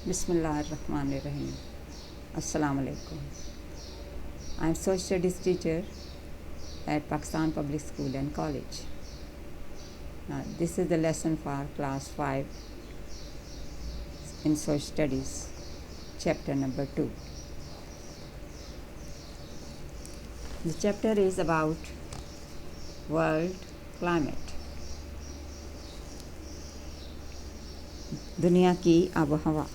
بسم اللہ الرحمن الرحیم. السلام علیکم. I am social studies teacher at Pakistan Public School and College. This is the lesson for class 5 in social studies, chapter number 2. The chapter is about world climate. دنیا کی آب و ہوا.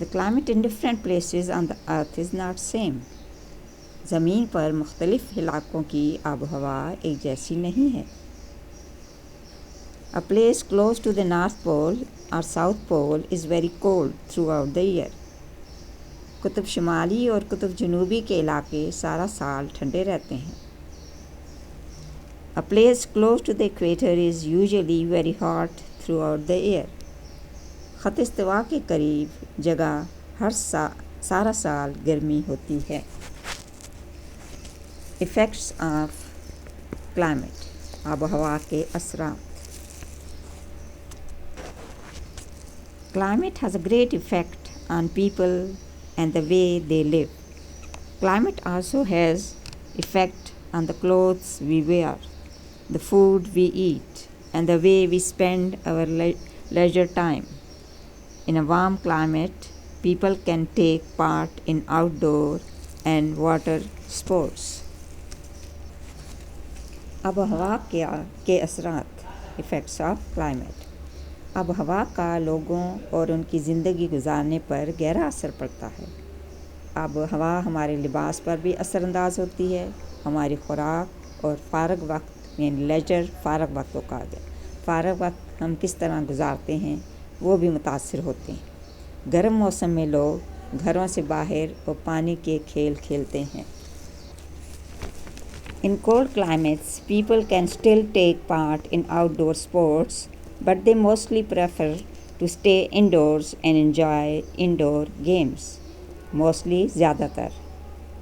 The climate in different places on the earth is not same. زمین پر مختلف علاقوں کی آب و ہوا ایک جیسی نہیں ہے. A place close to the North Pole or South Pole is very cold throughout the year. Qutub شمالی اور قطب جنوبی کے علاقے سارا سال ٹھنڈے رہتے ہیں. A place close to the equator is usually very hot throughout the year. خط استوا کے قریب جگہ سارا سال گرمی ہوتی ہے. Effects of climate. آب و ہوا کے اثرات. Climate has a great effect on people and the way they live. Climate also has effect on the clothes we wear, the food we eat, and the way we spend our leisure time. In a warm climate, people can take part in outdoor and water sports. آب و ہوا کے اثرات. Effects of climate. آب و ہوا کا لوگوں اور ان کی زندگی گزارنے پر گہرا اثر پڑتا ہے. آب و ہوا ہمارے لباس پر بھی اثر انداز ہوتی ہے. ہماری خوراک اور فارغ وقت یعنی لیجر فارغ وقت کو کہا گیا. فارغ وقت ہم کس طرح گزارتے ہیں وہ بھی متاثر ہوتے ہیں. گرم موسم میں لوگ گھروں سے باہر اور پانی کے کھیل کھیلتے ہیں. In cold climates, people can still take part in outdoor sports, but they mostly prefer to stay indoors and enjoy indoor games. Mostly زیادہ تر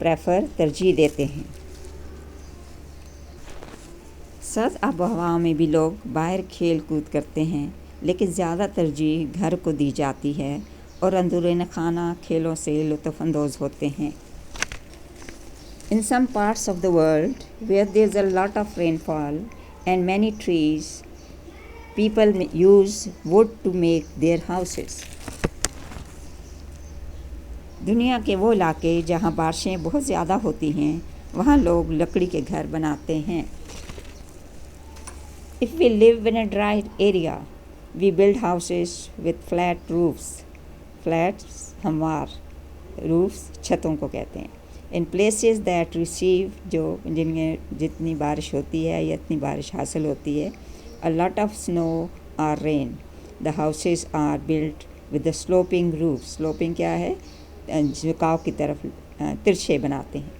prefer ترجیح دیتے ہیں. سرد آب و ہوا میں بھی لوگ باہر کھیل کود کرتے ہیں، لیکن زیادہ ترجیح گھر کو دی جاتی ہے اور اندرون خانہ کھیلوں سے لطف اندوز ہوتے ہیں. In some parts of the world where there is a lot of rainfall and many trees, people use wood to make their houses. دنیا کے وہ علاقے جہاں بارشیں بہت زیادہ ہوتی ہیں وہاں لوگ لکڑی کے گھر بناتے ہیں. If we live in a dry area, we build houses with flat roofs. Flats ہموار roofs چھتوں کو کہتے ہیں. In places that receive جن میں جتنی بارش ہوتی ہے یا اتنی بارش حاصل ہوتی ہے a lot of snow or rain, the houses are built with the sloping roof. Sloping کیا ہے؟ جھکاؤ کی طرف ترچھے بناتے ہیں.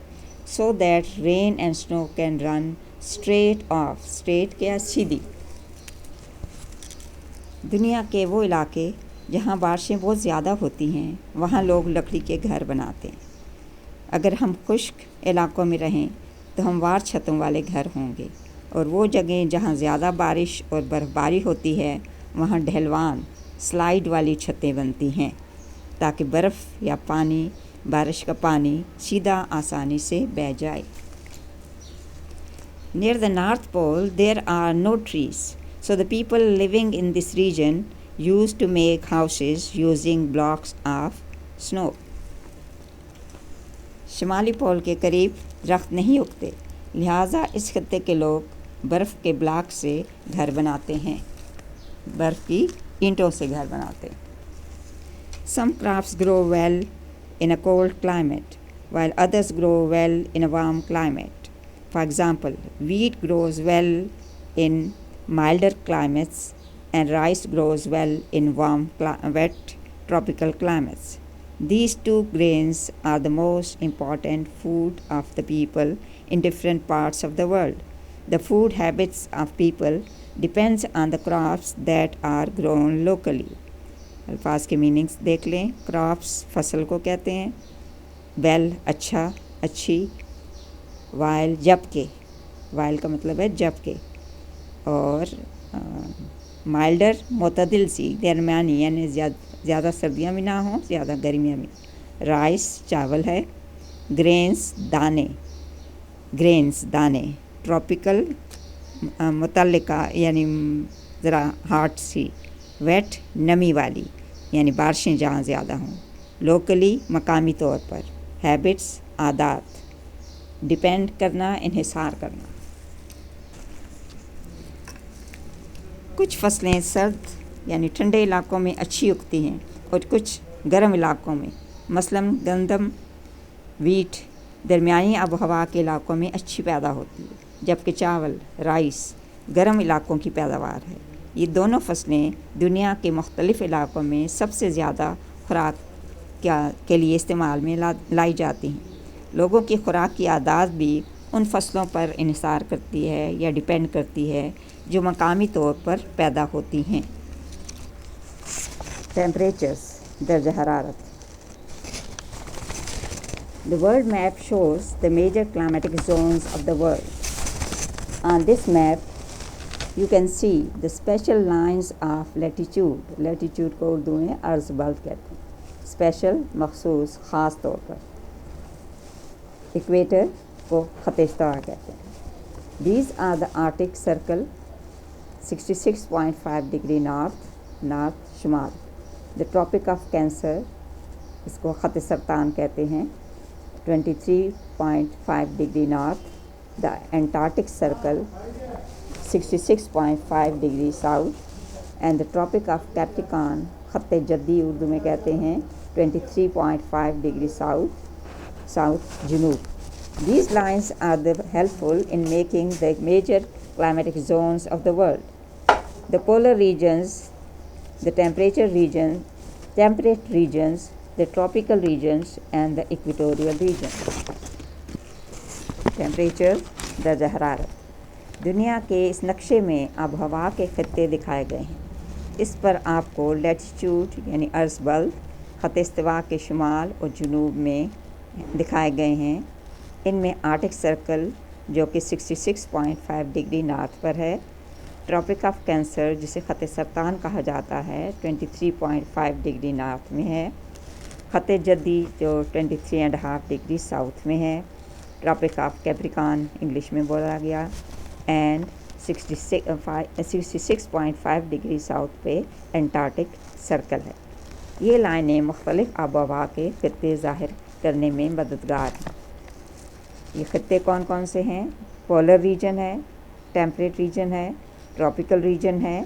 So that rain and snow can run straight off. Straight کیا؟ سیدھی. دنیا کے وہ علاقے جہاں بارشیں بہت زیادہ ہوتی ہیں وہاں لوگ لکڑی کے گھر بناتے ہیں. اگر ہم خشک علاقوں میں رہیں تو ہموار چھتوں والے گھر ہوں گے، اور وہ جگہیں جہاں زیادہ بارش اور برف باری ہوتی ہے وہاں ڈھلوان سلائیڈ والی چھتیں بنتی ہیں تاکہ برف یا پانی بارش کا پانی سیدھا آسانی سے بہہ جائے. Near the North Pole there are no trees, so the people living in this region used to make houses using blocks of snow. شمالی پول کے قریب درخت نہیں اگتے، لہٰذا اس خطے کے لوگ برف کے بلاک سے گھر بناتے ہیں، برف کی اینٹوں سے گھر بناتے ہیں. Some crops grow well in a cold climate, while others grow well in a warm climate. For example, wheat grows well in milder climates and rice grows well in warm, wet tropical climates. These two grains are the most important food of the people in different parts of the world. The food habits of people depends on the crops that are grown locally. الفاظ کے meanings دیکھ لیں. Crops فصل کو کہتے ہیں. Well اچھا، اچھی. وائل جب کہ، وائل کا مطلب ہے جب کہ. اور مائلڈر معتدل سی درمیانی یعنی زیادہ سردیاں بھی نہ ہوں زیادہ گرمیاں بھی. رائس چاول ہے. گرینز دانے. ٹراپیکل متعلقہ یعنی ذرا ہاٹ سی. ویٹ نمی والی یعنی بارشیں جہاں زیادہ ہوں. لوکلی مقامی طور پر. ہیبٹس عادات. ڈپینڈ کرنا انحصار کرنا. کچھ فصلیں سرد یعنی ٹھنڈے علاقوں میں اچھی اگتی ہیں اور کچھ گرم علاقوں میں، مثلاً گندم ویٹ درمیانی آب و ہوا کے علاقوں میں اچھی پیدا ہوتی ہے، جبکہ چاول رائس گرم علاقوں کی پیداوار ہے. یہ دونوں فصلیں دنیا کے مختلف علاقوں میں سب سے زیادہ خوراک کے لیے استعمال میں لائی جاتی ہیں. لوگوں کی خوراک کی عادات بھی ان فصلوں پر انحصار کرتی ہے یا ڈپینڈ کرتی ہے جو مقامی طور پر پیدا ہوتی ہیں. ٹیمپریچرز درجہ حرارت. The world map shows the major climatic zones of the world. On this map, you can see the special lines of latitude. Latitude کو اردو میں عرض بلد کہتے ہیں. اسپیشل مخصوص خاص طور پر. ایکویٹر کو خط استوا کہتے ہیں. These are the Arctic Circle 66.5 degree north شمال. The Tropic of Cancer اس کو خط سرطان کہتے ہیں 23.5 degree north. The Antarctic Circle 66.5 degree south and the Tropic of Capricorn خط جدی اردو میں کہتے ہیں 23.5 degree south جنوب. These lines are helpful in making the major climatic zones of the world. The polar regions, the temperate regions, the tropical regions and the equatorial regions. Temperature درجہ حرارت. دنیا کے اس نقشے میں آب و ہوا کے خطے دکھائے گئے ہیں. اس پر آپ کو لیٹیچیوڈ یعنی عرض بلد خط استوا کے شمال اور جنوب میں دکھائے گئے ہیں. ان میں آرٹک سرکل جو کہ 66.5 ڈگری نارتھ پر ہے. ٹراپک آف کینسر جسے خط سرطان کہا جاتا ہے 23.5 ڈگری نارتھ میں ہے. خط جدی جو 23.5 ڈگری ساؤتھ میں ہے. ٹراپک آف کیپریکان انگلش میں بولا گیا اینڈ 66.5 ڈگری ساؤتھ پہ انٹارکٹک سرکل ہے. یہ لائنیں مختلف آب و ہوا کے خطے ظاہر کرنے میں مددگار ہیں. یہ خطے کون کون سے ہیں؟ پولر ریجن ہے، ٹیمپریٹ ریجن ہے، ٹراپیکل ریجن ہے،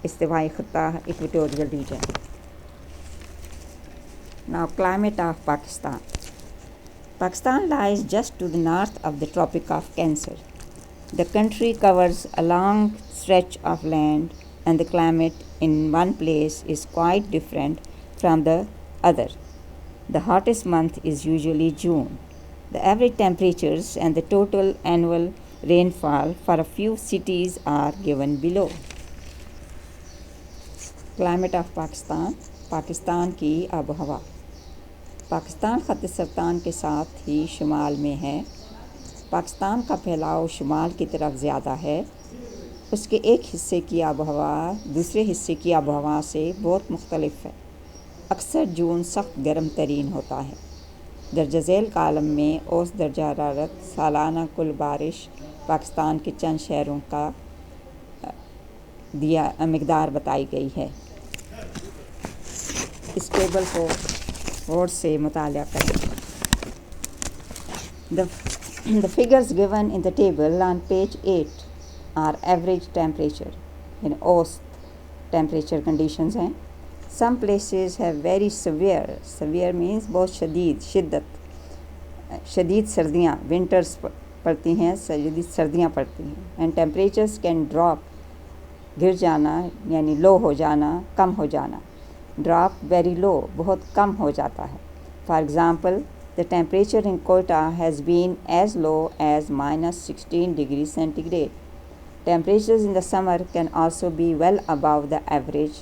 استوائی خطہ ایکویٹوریل region. Now climate of Pakistan. Pakistan lies just to the north of the Tropic of Cancer. The country covers a long stretch of land and the climate in one place is quite different from the other. The hottest month is usually June. The average temperatures and the total annual rainfall for a few cities are given below. Climate of Pakistan. Pakistan کی آب و ہوا. پاکستان خط سرطان کے ساتھ ہی شمال میں ہے. پاکستان کا پھیلاؤ شمال کی طرف زیادہ ہے. اس کے ایک حصے کی آب و ہوا دوسرے حصے کی آب و ہوا سے بہت مختلف ہے. اکثر جون سخت گرم ترین ہوتا ہے. درجہ ذیل کالم میں اوسط درجہ حرارت سالانہ کل بارش پاکستان کے چند شہروں کا مقدار بتائی گئی ہے. اس ٹیبل کو غور سے مطالعہ کریں. The figures given in the table on page 8 are average temperature in اوسط temperature conditions ہیں. Some places have very severe means بہت شدید سردیاں winters پڑتی ہیں، شدید سردیاں پڑتی ہیں. And temperatures can drop گر جانا یعنی لو ہو جانا، کم ہو جانا. ڈراپ ویری لو بہت کم ہو جاتا ہے. For example the temperature in Quetta has been as low as -16 degrees centigrade. Temperatures in the summer can also be well above the average.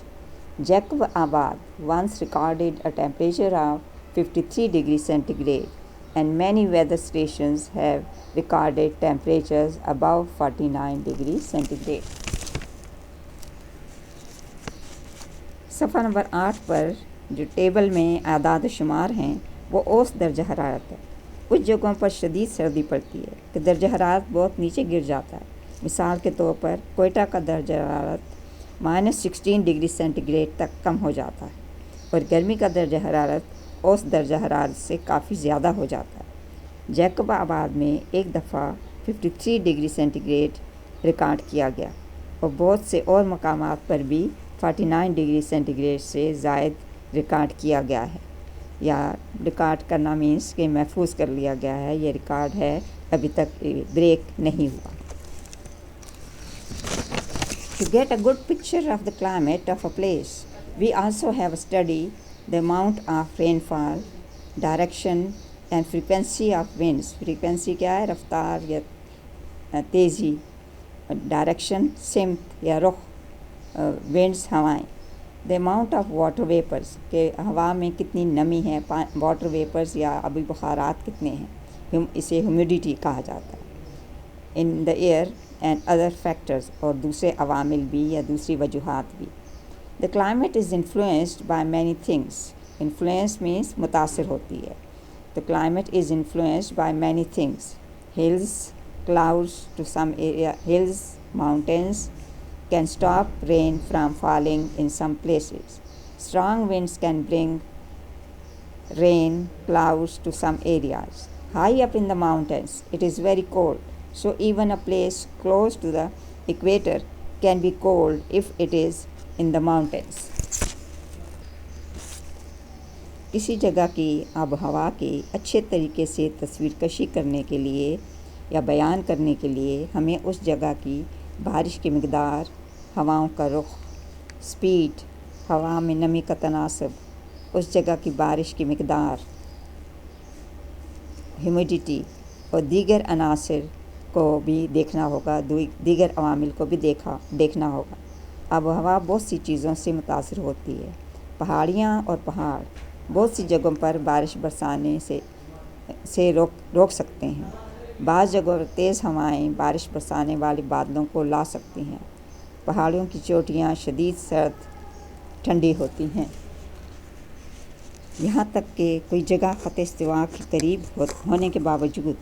Jakub Abad once recorded a temperature of 53 degrees centigrade and many weather stations have recorded temperatures above 49 degrees centigrade. صفحہ number 8 پر جو table میں اعداد و شمار ہیں وہ اوسط درجہ حرارت ہے. کچھ جگہوں پر شدید سردی پڑتی ہے کہ درجہ حرارت بہت نیچے گر جاتا ہے. مثال کے طور پر کوئٹہ کا درجہ حرارت -16 ڈگری سینٹی گریڈ تک کم ہو جاتا ہے اور گرمی کا درجہ حرارت اوسط درجہ حرارت سے کافی زیادہ ہو جاتا ہے. جیکب آباد میں ایک دفعہ 53 ڈگری سینٹی گریڈ ریکارڈ کیا گیا اور بہت سے اور مقامات پر بھی 49 ڈگری سینٹی گریڈ سے زائد ریکارڈ کیا گیا ہے. یا ریکارڈ کرنا مینس کہ محفوظ کر لیا گیا ہے. یہ ریکارڈ ہے، ابھی تک بریک نہیں ہوا. To get a good picture of the climate of a place, we also have studied the amount of rainfall, direction and frequency of winds. Frequency کیا ہے؟ رفتار یا تیزی. ڈائریکشن سمت یا رخ. winds ہوائیں. the amount of water vapors کہ ہوا میں کتنی نمی ہے. واٹر ویپرز یا آبی بخارات کتنے ہیں، اسے ہیومیڈیٹی کہا جاتا ہے. in the air and other factors اور دوسرے عوامل بھی یا دوسری وجوہات بھی. the climate is influenced by many things. influence means متاثر ہوتی ہے. the climate is influenced by many things. hills, clouds to some area. hills, mountains can stop rain from falling in some places. Strong winds can bring rain clouds to some areas. High up in the mountains, it is very cold, so even a place close to the equator can be cold if it is in the mountains. کسی جگہ کی آب و ہوا کی اچھے طریقے سے تصویر کشی کرنے کے لیے یا بیان کرنے کے لیے ہمیں اس جگہ کی بارش کی مقدار، ہواؤں کا رخ، سپیڈ، ہوا میں نمی کا تناسب، اس جگہ کی بارش کی مقدار، ہیومیڈیٹی اور دیگر عناصر کو بھی دیکھنا ہوگا. دیگر عوامل کو بھی دیکھنا ہوگا. آب و ہوا بہت سی چیزوں سے متاثر ہوتی ہے. پہاڑیاں اور پہاڑ بہت سی جگہوں پر بارش برسانے سے روک سکتے ہیں. بعض جگہوں پر تیز ہوائیں بارش برسانے والے بادلوں کو لا سکتی ہیں. پہاڑیوں کی چوٹیاں شدید سرد ٹھنڈی ہوتی ہیں. یہاں تک کہ کوئی جگہ خط استوا کے قریب ہونے کے باوجود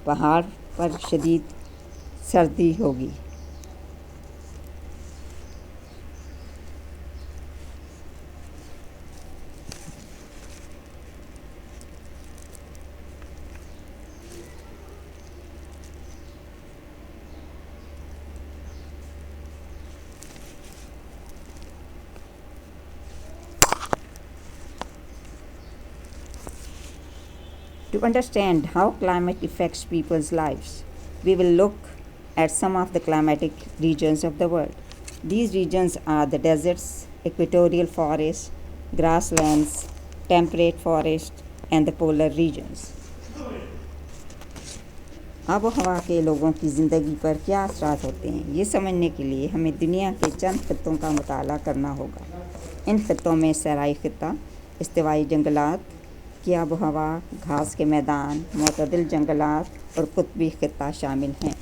پہاڑ پر شدید سردی ہوگی. To understand how climate affects people's lives, we will look at some of the climatic regions of the world. These regions are the deserts, equatorial forests, grasslands, temperate forests, and the polar regions. آب و ہوا کے لوگوں کی زندگی پر کیا اثرات ہوتے ہیں، یہ سمجھنے کے لیے ہمیں دنیا کے چند خطوں کا مطالعہ کرنا ہوگا. ان خطوں میں صحرائی خطہ، استوائی جنگلات کی آب و ہوا، گھاس کے میدان، معتدل جنگلات اور قطبی خطہ شامل ہیں.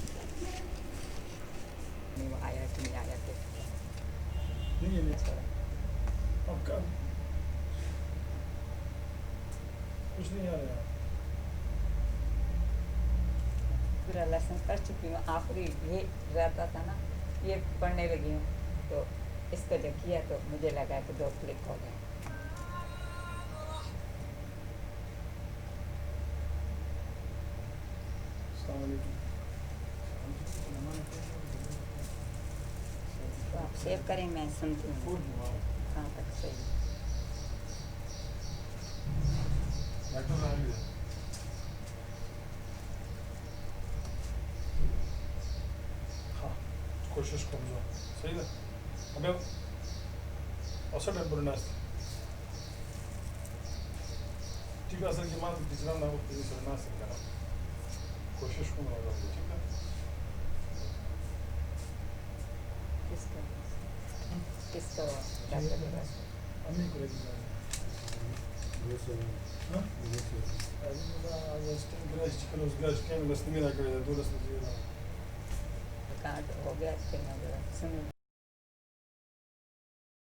پورا لیسن پڑھ چکی ہوں، آخری یہ رہتا تھا نا، یہ پڑھنے لگی ہوں تو اس کو جب کیا تو مجھے لگا کہ 2 کلک ہو گئے. تو آپ سیو کریں، میں سنتی ہوں کہاں تک صحیح. کوشش کروں صحیح نا. ابھی اصل ٹیمپر ناس ٹھیک ہے. اصل کی مان ٹیچر نہ ہو پلیز ناس کرنا کوشش کروں گا. ٹھیک ہے. کس کو امی کو لیکن ہاں گراج کیم لسنگ نہ کرے. 2 لسنگ ریکارڈ ہو گیا.